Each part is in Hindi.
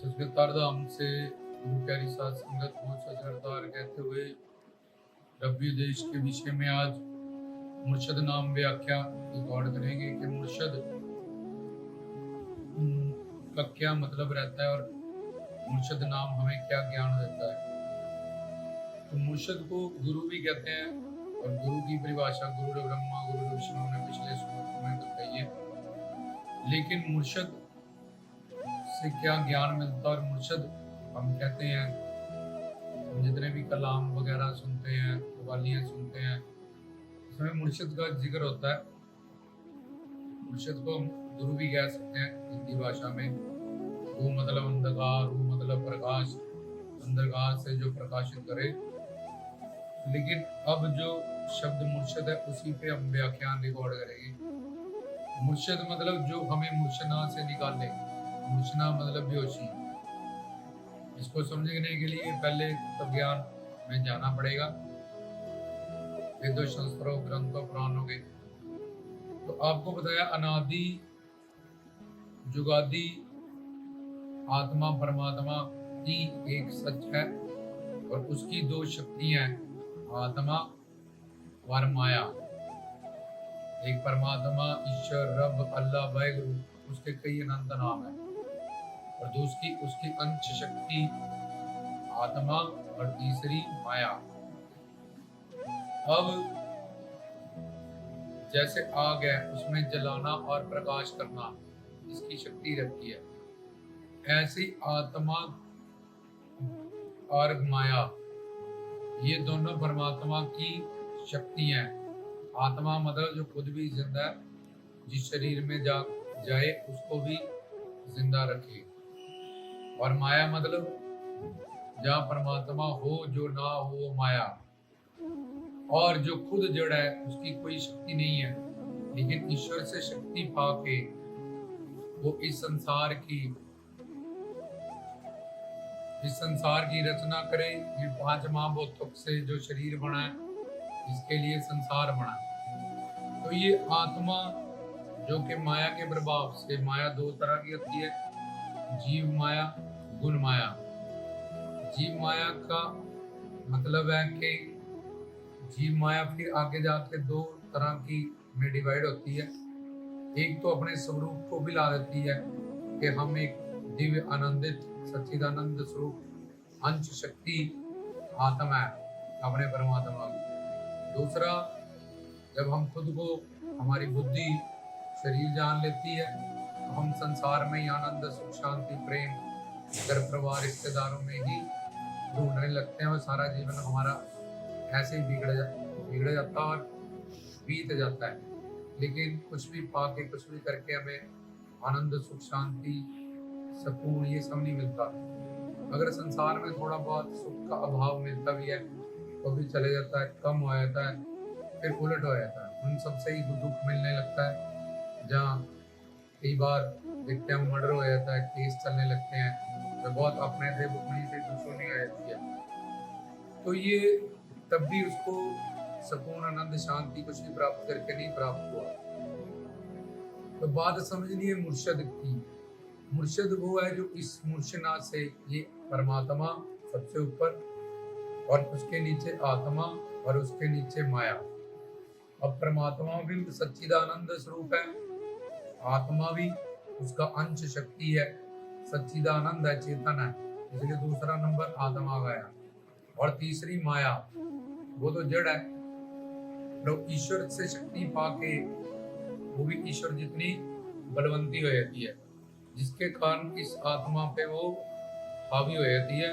सचगतार धाम से गुरु प्यारी साध संगत को सचगतार कहते हुए रब्बी देश के विषय में आज मुर्शद नाम व्याख्या रिकॉर्ड करेंगे कि मुर्शद का क्या मतलब रहता है और मुर्शद नाम हमें क्या ज्ञान देता है। तो मुर्शद को गुरु भी कहते हैं और गुरु की परिभाषा गुरु ब्रह्मा गुरु विष्णु ने पिछले श्लोक में बताई है। लेकिन मुर्शद से क्या ज्ञान मिलता है और मुर्शद हम कहते हैं, हम जितने भी कलाम वगैरह सुनते हैं, कवालियां सुनते हैं, इसमें मुर्शद का जिक्र होता है। मुर्शद को हम गुरु भी कह सकते हैं हिंदी भाषा में। रू मतलब अंधकार, रू मतलब प्रकाश, अंधकार से जो प्रकाशित करे। लेकिन अब जो शब्द मुर्शद है उसी पे हम व्याख्यान रिकॉर्ड करेंगे। मुर्शद मतलब जो हमें मूर्छना से निकाले। मूर्छना मतलब बेहोशी। इसको समझने के लिए पहले तत्व ज्ञान में जाना पड़ेगा, वेदों, शास्त्रों, ग्रंथों, पुराणों के। तो आपको बताया अनादि जुगादि आत्मा परमात्मा की एक सच है और उसकी दो शक्तियां हैं, आत्मा और माया। एक परमात्मा, ईश्वर, रब, अल्लाह, वाहिगुरु, उसके कई अनंत नाम है और दूसरी उसकी अंश शक्ति आत्मा और तीसरी माया। अब जैसे आग है उसमें जलाना और प्रकाश करना इसकी शक्ति रहती है, ऐसी आत्मा और माया ये दोनों परमात्मा की शक्ति हैं। आत्मा मतलब जो खुद भी जिंदा है, जिस शरीर में जाए उसको भी जिंदा रखे, और माया मतलब जहाँ परमात्मा हो जो ना हो वो माया, और जो खुद जड़ है उसकी कोई शक्ति नहीं है, लेकिन ईश्वर से शक्ति पाके वो इस संसार की रचना करे। ये 5 महाभूतों से जो शरीर बना है इसके लिए संसार बना। तो ये आत्मा जो कि माया के प्रभाव से, माया 2 तरह की होती है, जीव माया, गुण माया। जीव माया का मतलब है कि जीव माया फिर आगे जाके 2 तरह की में डिवाइड होती है। एक तो अपने स्वरूप को भी ला देती है कि हम एक दिव्य आनंदित सच्चिदानंद स्वरूप अंश शक्ति आत्मा है अपने परमात्मा की। दूसरा, जब हम खुद को, हमारी बुद्धि शरीर जान लेती है तो हम संसार में ही आनंद, सुख, शांति, प्रेम, घर परिवार, रिश्तेदारों में ही ढूंढने लगते हैं और सारा जीवन हमारा ऐसे ही बिगड़ जाता और बीत जाता है। लेकिन कुछ भी पाके, कुछ भी करके हमें आनंद, सुख, शांति, सुकून ये सब नहीं मिलता। अगर संसार में थोड़ा बहुत सुख का अभाव मिलता भी है तो भी चले जाता है, कम हो जाता है, फिर उलट हो जाता है। उन सबसे ही दुख मिलने लगता है। जहाँ कई बार देखते हैं मर्डर हो जाता है, केस चलने लगते हैं, तो बहुत अपने से उन्हीं से दुश्मनी हो जाती है। तो ये तब भी उसको सुकून, आनंद, शांति कुछ भी प्राप्त करके नहीं प्राप्त हुआ। तो बात समझनी है मुर्शद की। मुर्शद वो है जो इस मूर्छना से, ये परमात्मा सबसे ऊपर और उसके नीचे आत्मा और उसके नीचे माया। अब परमात्मा भी सच्चिदानंद स्वरूप है, आत्मा भी उसका अंश शक्ति है, सच्चिदानंद है, चेतन है, इसलिए दूसरा नंबर आत्मा गया। और तीसरी माया, वो तो जड़ है, तो ईश्वर से शक्ति पाके वो भी ईश्वर जितनी बलवंती हो जाती है, जिसके कारण इस आत्मा पे वो हावी हो जाती है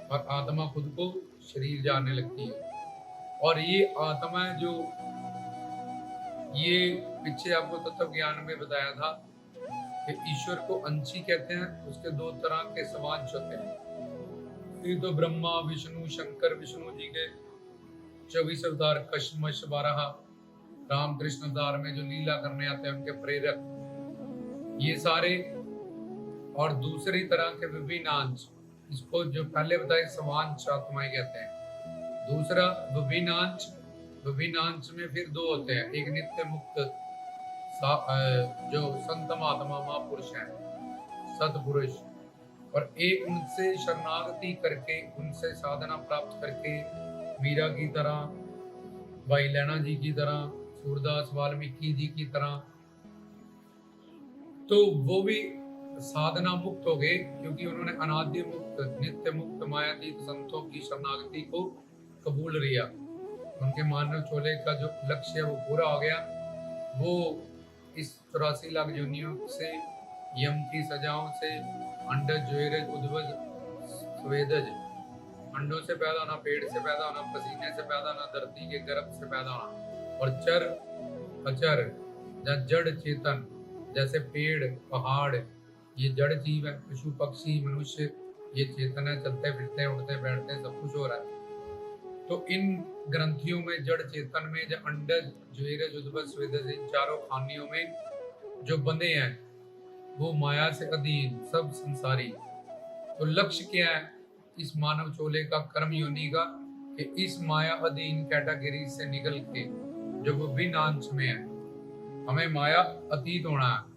और आत्मा खुद को शरीर जानने लगती है। और ये आत्मा है जो, ये पीछे आपको तत्व ज्ञान में बताया था कि ईश्वर को अंशी कहते हैं। उसके 2 तरह के समांश होते हैं। ये तो ब्रह्मा, विष्णु, शंकर, विष्णु जी के 24 अवतार, कशमश 12, रामकृष्ण अवतार में जो लीला करने आते हैं उनके प्रेरक, ये सारे। और दूसरी तरह के विभिन्न अंश, इसको जो पहले बताए समांश आत्माएं कहते हैं। दूसरा विभिन्न अंश, विभिन्न अंश में फिर 2 होते हैं। एक नित्य मुक्त जो संत महात्मा महापुरुष हैं, सतपुरुष, और एक उनसे शरणागति करके, उनसे साधना प्राप्त करके, मीरा की तरह, भाई लैना जी की तरह, सूरदास वाल्मीकि जी की तरह, तो वो भी साधना मुक्त हो गए, क्योंकि उन्होंने अनादि मुक्त, नित्य मुक्त, मायातीत संतों की शरणागति को कबूल किया। उनके मानव चोले का जो लक्ष्य है वो पूरा हो गया। वो इस 84 लाख योनियों से, यम की सजाओं से, अंडज ज्वेरज उद्वज स्वेदज, अंडों से पैदा होना, पेड़ से पैदा होना, पसीने से पैदा होना, धरती के गर्भ से पैदा होना, और चर अचर या जड़ चेतन, जैसे पेड़ पहाड़ ये जड़ जीव है, पशु पक्षी मनुष्य ये चेतन है, चलते फिरते उठते बैठते सब कुछ हो रहा है। तो इन ग्रंथियों में, जड़ चेतन में, जो अंडज ज्वेरज उद्भव स्वेदज, इन चारों खानियों में जो बंधे हैं वो माया से अधीन सब संसारी। तो लक्ष्य क्या है इस मानव चोले का, कर्म योनि का, कि इस माया अधीन कैटेगरी से निकल के जो वो भिन्न अंश में है, हमें माया अतीत होना है।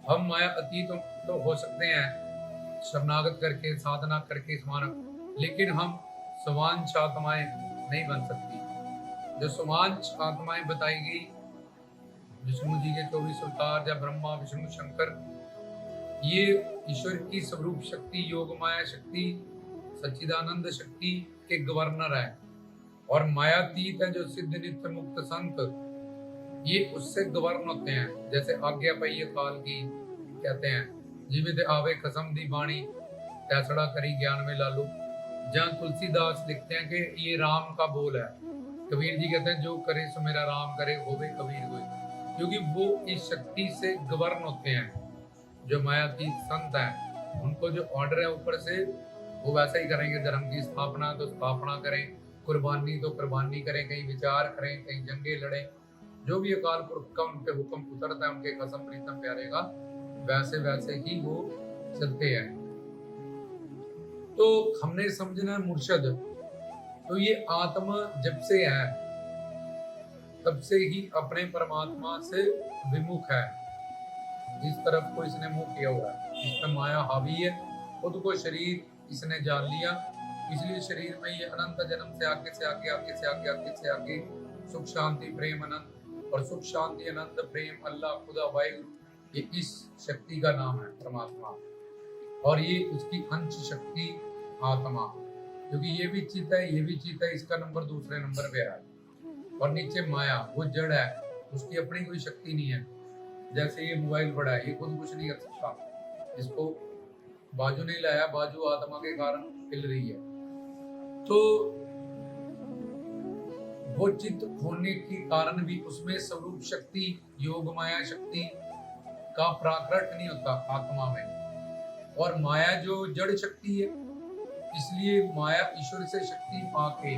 हम माया अतीत तो हो सकते हैं शरणागत करके, साधना करके इस मानव, लेकिन हम स्वांश आत्माएं नहीं बन सकती। जो स्वांश आत्माएं बताई गई विष्णु जी के 24 अवतार या ब्रह्मा विष्णु शंकर, ये ईश्वर की स्वरूप शक्ति, योग माया शक्ति, सच्चिदानंद शक्ति के गवर्नर है। और मायातीत है जो सिद्ध नित्य मुक्त संत, ये उससे गवर्न होते हैं। जैसे आज्ञा पई काल की कहते हैं, जीवित आवे कसम दी बाणी, तैसड़ा करी ज्ञान में लालू। जहाँ तुलसीदास लिखते हैं कि ये राम का बोल है, कबीर जी कहते हैं जो करे सो मेरा राम करे, होवे कबीर होए, क्योंकि वो इस शक्ति से गवर्न होते हैं। जो मायातीत संत हैं उनको जो ऑर्डर है ऊपर से वो वैसा ही करेंगे। धर्म की स्थापना तो स्थापना करें, कुर्बानी तो कुर्बानी करें, कहीं विचार करें, कहीं जंगे लड़ें, जो भी अकाल पुरख का उनके हुक्म उतरता है उनके कसम प्रीतम प्यारे का, वैसे वैसे ही वो चलते हैं। तो हमने समझना है मुर्शद, तो ये आत्मा जब से है तब से ही अपने परमात्मा से विमुख है। जिस तरफ को इसने मुंह किया हुआ है, इसमें माया हावी है, खुद को शरीर इसने जान लिया, इसलिए शरीर में ये अनंत जन्म से आगे से आगे, आगे से आगे, आगे से आगे सुख शांति प्रेम अनंत, और सुख शांति अनंत प्रेम अल्लाह खुदा वाहिगुरु, ये इस शक्ति का नाम है परमात्मा। और ये उसकी अंश शक्ति आत्मा, क्योंकि ये भी चित्त है, ये भी चित्त है, इसका नंबर दूसरे नंबर पे है। और नीचे माया, वो जड़ है, उसकी अपनी कोई शक्ति नहीं है। जैसे ये मोबाइल पड़ा है, ये खुद कुछ नहीं कर सकता, इसको बाजू नहीं लाया, बाजू आत्मा के कारण हिल रही है। तो वो चित्त होने के कारण भी उसमें स्वरूप शक्ति, योग माया शक्ति का प्राकट नहीं होता आत्मा में। और माया जो जड़ शक्ति है, इसलिए माया ईश्वर से शक्ति पाके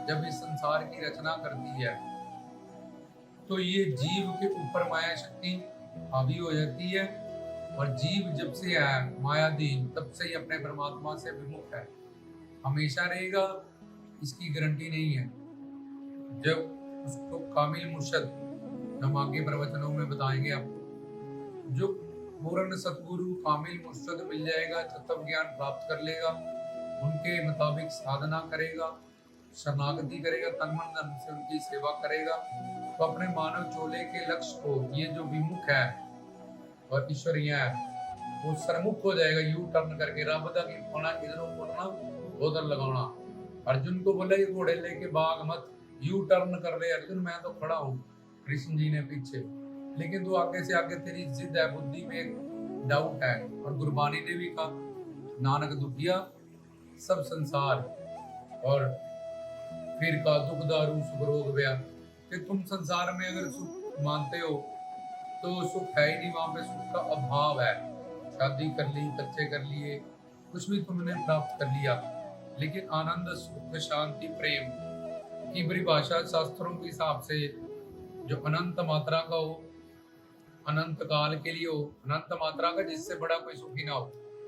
जब इस संसार की रचना करती है, तो ये जीव के ऊपर माया शक्ति हावी हो जाती है। और जीव जब से है मायाधीन, तब से ही अपने परमात्मा से विमुख है। हमेशा रहेगा इसकी गारंटी नहीं है। जब उसको कामिल मुर्शद, हम आगे प्रवचनों में बताएंगे आपको, जो पूर्ण सतगुरु कामिल मुर्शद मिल जाएगा, तत्व ज्ञान प्राप्त कर लेगा, उनके मुताबिक साधना करेगा, शरणागति करेगा, तन मन धन से उनकी सेवा करेगा, तो अपने मानव चोले के लक्ष्य को, ये जो विमुख है और ईश्वरीय है, वो सरमुख हो जाएगा। यू टर्न करके रब दा की होना, इधरों उड़ना उधर लगाना। अर्जुन को बोला ये घोड़े लेके भाग मत, यू टर्न कर ले अर्जुन, मैं तो खड़ा हूँ, कृष्ण जी ने पीछे, लेकिन तू आगे से आगे, तेरी जिद है, बुद्धि में डाउट है। और गुरबानी ने भी कहा, नानक दुखिया सब संसार, और फिर का दुख दारू सुख रोग व्या, कि तुम संसार में अगर सुख मानते हो तो सुख है ही नहीं, वहां पे सुख का अभाव है। शादी कर ली, बच्चे कर लिए, कुछ भी तुमने प्राप्त कर लिया, लेकिन आनंद सुख शांति प्रेम की परिभाषा शास्त्रों के हिसाब से जो अनंत मात्रा का हो, अनंत काल के लिए हो, अनंत मात्रा का जिससे बड़ा कोई सुखी ना हो,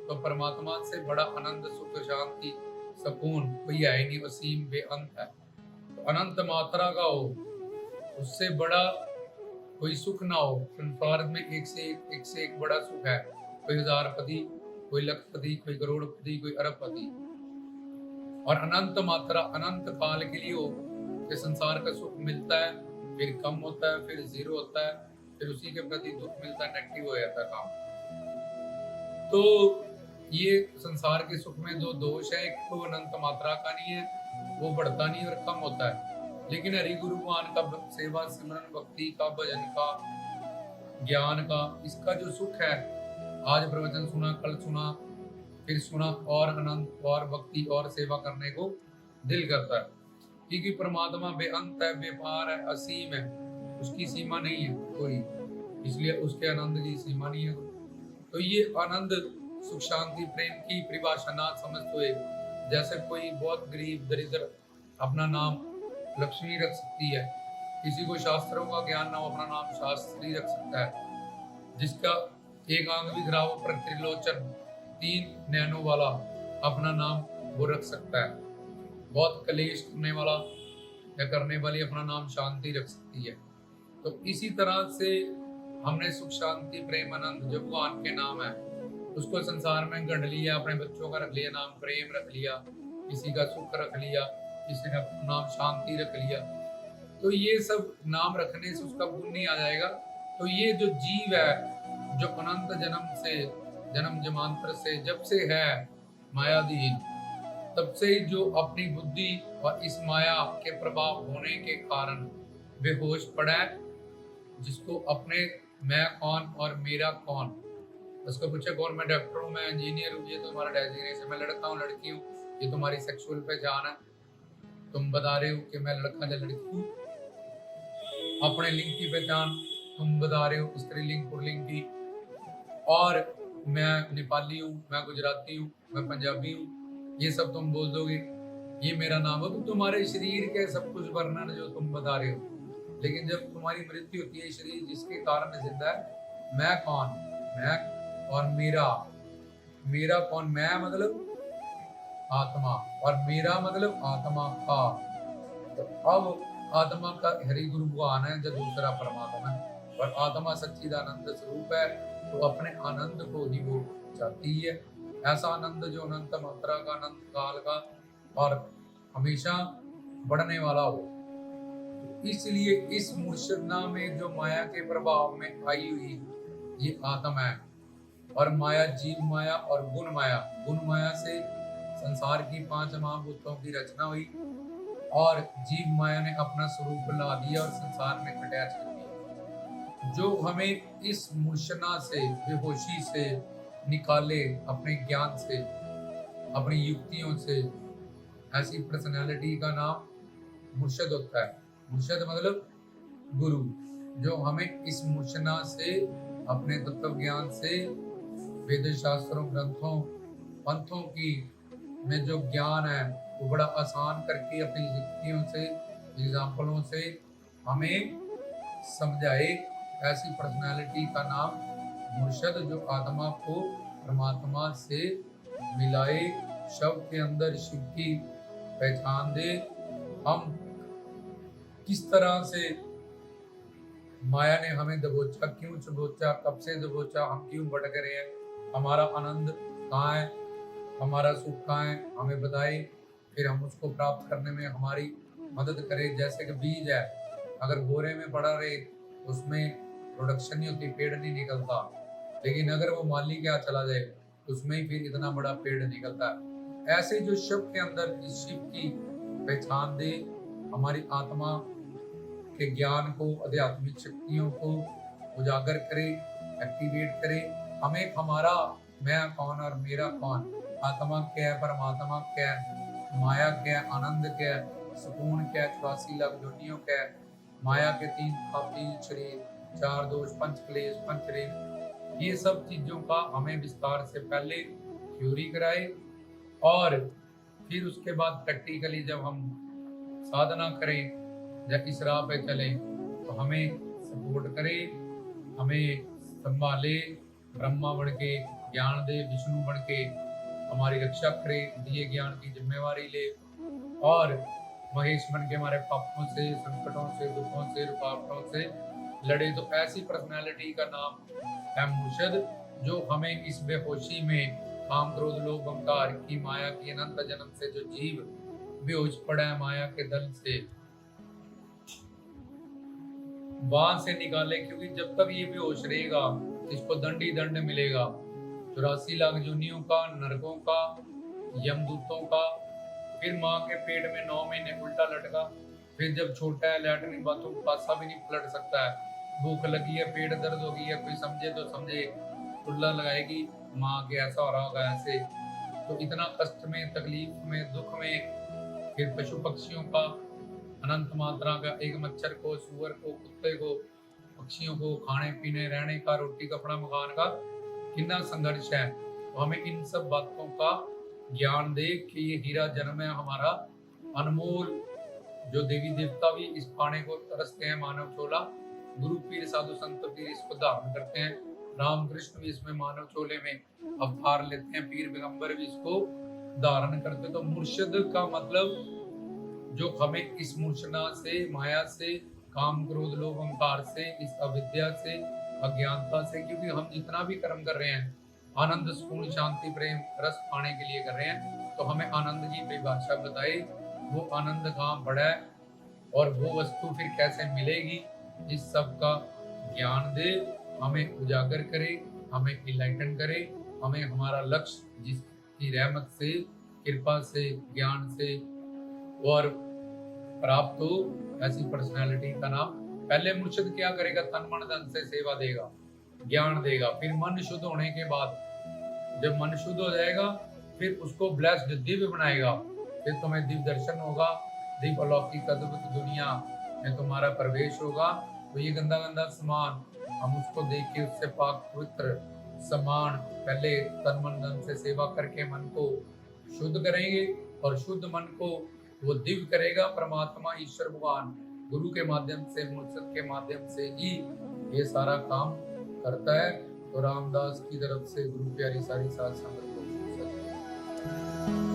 तो परमात्मा से बड़ा आनंद सुख शांति सुकून कोई है ही नहीं, असीम बेअंत है। तो अनंत मात्रा का हो, उससे बड़ा कोई सुख ना हो। संसार में एक से एक बड़ा सुख है। कोई हजारपति कोई लखपति, कोई करोड़पति, कोई अरबपति, और अनंत मात्रा अनंत काल के लिए हो कि संसार का सुख मिलता है, फिर कम होता है, फिर जीरो होता है, फिर उसी के प्रति दुख मिलता है, नेगेटिव हो जाता है काम। तो ये संसार के सुख में दो दोष है, एक तो अनंत मात्रा का नहीं है, वो बढ़ता नहीं और कम होता है। लेकिन हरि गुरु भगवान का सेवा सिमरन भक्ति का, भजन का, ज्ञान का, इसका जो सुख है, आज प्रवचन सुना, कल सुना, फिर सुना, और आनंद और भक्ति और सेवा करने को दिल करता है, क्योंकि परमात्मा बेअंत है, बेपार है, असीम है, उसकी सीमा नहीं है कोई, इसलिए उसके आनंद की सीमा नहीं है। तो ये आनंद, सुख, शांति, प्रेम की परिभाषा ना समझते हुए, जैसे कोई बहुत गरीब दरिद्र अपना नाम लक्ष्मी रख सकती है, किसी को शास्त्रों का ज्ञान ना हो अपना नाम शास्त्री रख सकता है, जिसका एक आंख भी खराब हो पर त्रिलोचन 3 नैनों वाला अपना नाम वो रख सकता है, बहुत कलेश करने वाला या करने वाली अपना नाम शांति रख सकती है। तो इसी तरह से हमने सुख, शांति, प्रेम, आनंद जो भगवान के नाम है, उसको संसार में गढ़ लिया, अपने बच्चों का रख लिया नाम प्रेम रख लिया, किसी का सुख रख लिया, किसी का नाम शांति रख लिया। तो ये सब नाम रखने से उसका गुण नहीं आ जाएगा। तो ये जो जीव है, जो अनंत जन्म से, जन्म जमांतर से, जब से है मायाधीन, तब से ही जो अपनी बुद्धि और इस माया के प्रभाव होने के कारण बेहोश पड़ा है, जिसको अपने मैं कौन और मेरा कौन, उसको पूछे कौन, मैं डॉक्टर हूँ, मैं इंजीनियर हूँ, ये तो तुम्हारा डेजिग्नेशन, मैं लड़का हूँ, लड़की हूँ, ये तुम्हारी सेक्सुअल पहचान है, तुम बता रहे हो कि मैं लड़का या लड़की हूँ। अपने लिंग की पहचान तुम बता रहे हो, स्त्रीलिंग, पुल्लिंग की, और मैं नेपाली हूँ, मैं गुजराती हूँ, मैं पंजाबी हूँ, ये सब तुम बोल दोगे, ये मेरा नाम हो, तो तुम्हारे शरीर के सब कुछ वर्णन जो तुम बता रहे हो। लेकिन जब तुम्हारी मृत्यु होती है, शरीर जिसके कारण जिंदा है, मैं कौन, मैं और मेरा, मेरा कौन, मैं मतलब आत्मा और मेरा मतलब आत्मा का। तो अब आत्मा का हरि गुरु भगवान है, जो दूसरा परमात्मा है, और आत्मा सच्चिदानंद स्वरूप है, तो अपने आनंद को ही वो चाहती है, ऐसा आनंद जो अनंत मात्रा का, अनंत काल का और हमेशा बढ़ने वाला हो। तो इसलिए इस मुर्शदना में जो माया के प्रभाव में आई हुई ये आत्मा है, और माया जीव माया और गुण माया, गुण माया से संसार की 5 महाभूतों की रचना हुई, और जीव माया ने अपना स्वरूप ला दिया और संसार में अटैच कर दिया, जो हमें इस मूर्छना से, बेहोशी से निकाले, अपने ज्ञान से, अपनी युक्तियों से। ऐसी पर्सनालिटी का नाम मुर्शद होता है। मुर्शद मतलब गुरु, जो हमें इस मूर्छना से, अपने तत्व ज्ञान से, वेद शास्त्रों, ग्रंथों, पंथों की में जो ज्ञान है वो बड़ा आसान करके अपनी युक्तियों से, एग्जाम्पलों से हमें समझाए। ऐसी पर्सनालिटी का नाम मुर्शद, जो आत्मा को परमात्मा से मिलाए, शव के अंदर शिव की पहचान दे। हम किस तरह से माया ने हमें दबोचा, क्यों दबोचा, कब से दबोचा, हम क्यों भटक रहे हैं, हमारा आनंद कहाँ है, हमारा सुख कहाँ है, हमें बताए, फिर हम उसको प्राप्त करने में हमारी मदद करें। जैसे कि बीज है, अगर बोरे में पड़ा रहे उसमें प्रोडक्शन नहीं होती, पेड़ नहीं निकलता, लेकिन अगर वो माली के यहाँ चला जाए उसमें ही फिर इतना बड़ा पेड़ निकलता है। ऐसे जो शिव के अंदर इस शिव की पहचान दे, हमारी आत्मा के ज्ञान को, आध्यात्मिक शक्तियों को उजागर करे, एक्टिवेट करे, हमें हमारा मैं कौन और मेरा कौन, आत्मा क्या है, परमात्मा क्या है, माया क्या है, आनंद क्या है, सुकून क्या है, 84 लाख योनियों क्या है, माया के 3 शरीर, 4 दोष, 5 क्लेश, 5 रेख, ये सब चीजों का हमें विस्तार से पहले थ्योरी कराए, और फिर उसके बाद प्रैक्टिकली जब हम साधना करें, जब इस राह पे चले, तो हमें सपोर्ट करे, हमें संभाले, ब्रह्मा बन के ज्ञान दे, विष्णु बन के हमारी रक्षा करे, दिए ज्ञान की जिम्मेवारी ले, और महेश बन के हमारे पापों से, संकटों से, दुखों से, रुकावटों से लड़े। तो ऐसी पर्सनालिटी का नाम है मुर्शद, जो हमें इस बेहोशी में काम क्रोध लोभ अहंकार की माया की अनंत जन्म से जो जीव बेहोश पड़ा है माया के दल से, वहां से निकाले, क्योंकि जब तक ये बेहोश रहेगा इसको दंड ही दंड मिलेगा। 84 लाख योनियों का, नरकों का, यमदूतों का, फिर माँ के पेट में 9 महीने उल्टा लटका, फिर जब छोटा है लैट्रिन बाथरूम पासा भी नहीं पलट सकता है, भूख लगी है, पेट दर्द हो गई है, कोई समझे तो समझे, टुल्ला लगाएगी माँ के, ऐसा हो रहा होगा ऐसे। तो इतना कष्ट में, तकलीफ में, दुख में, फिर पशु पक्षियों का अनंत मात्रा का, एक मच्छर को, सुअर को, कुत्ते को, पक्षियों को खाने पीने, रहने का, रोटी कपड़ा मकान का कितना संघर्ष है। तो हमें इन सब बातों का ज्ञान दे कि ये हीरा जन्म है हमारा अनमोल, जो देवी देवता भी इस पाने को तरसते हैं, मानव चोला, गुरु पीर साधु संत पीर इसको धारण करते हैं, राम कृष्ण भी इसमें मानव चोले में अवतार लेते हैं, पीर पैगंबर भी इसको धारण करते। तो मुर्शिद का मतलब जो हमें इस मूर्छना से, माया से, काम क्रोध लोभ अहंकार से, इस अविद्या से, अज्ञानता से, क्योंकि हम जितना भी कर्म कर रहे हैं आनंद सुकून शांति प्रेम रस पाने के लिए कर रहे हैं, तो हमें आनंद की परिभाषा बताए, वो आनंद कहाँ पड़ा है और वो वस्तु फिर कैसे मिलेगी, इस सब का ज्ञान दे, हमें उजागर करे, हमें इनलाइटन करे, हमें हमारा लक्ष्य जिसकी रहमत से, कृपा से, ज्ञान से और प्राप्त हो, ऐसी पर्सनालिटी का नाम। पहले मुर्शिद क्या करेगा? तन मन धन से सेवा देगा, ज्ञान देगा, फिर मन शुद्ध होने के बाद, जब मन शुद्ध हो जाएगा फिर उसको ब्लेस्ड दिव्य बनाएगा, फिर तुम्हें दिव्य दर्शन होगा, दिव्य अलौकिक अद्भुत दुनिया में तुम्हारा प्रवेश होगा। तो ये गंदा गंदा सामान हम उसको देख के उससे पाक पवित्र सामान पहले तन मन धन से सेवा करके मन को शुद्ध करेंगे, और शुद्ध मन को वो दिव्य करेगा परमात्मा ईश्वर भगवान गुरु के माध्यम से, मुर्शिद के माध्यम से ही ये सारा काम करता है। तो रामदास की तरफ से गुरु प्यारी सारी सात संगत को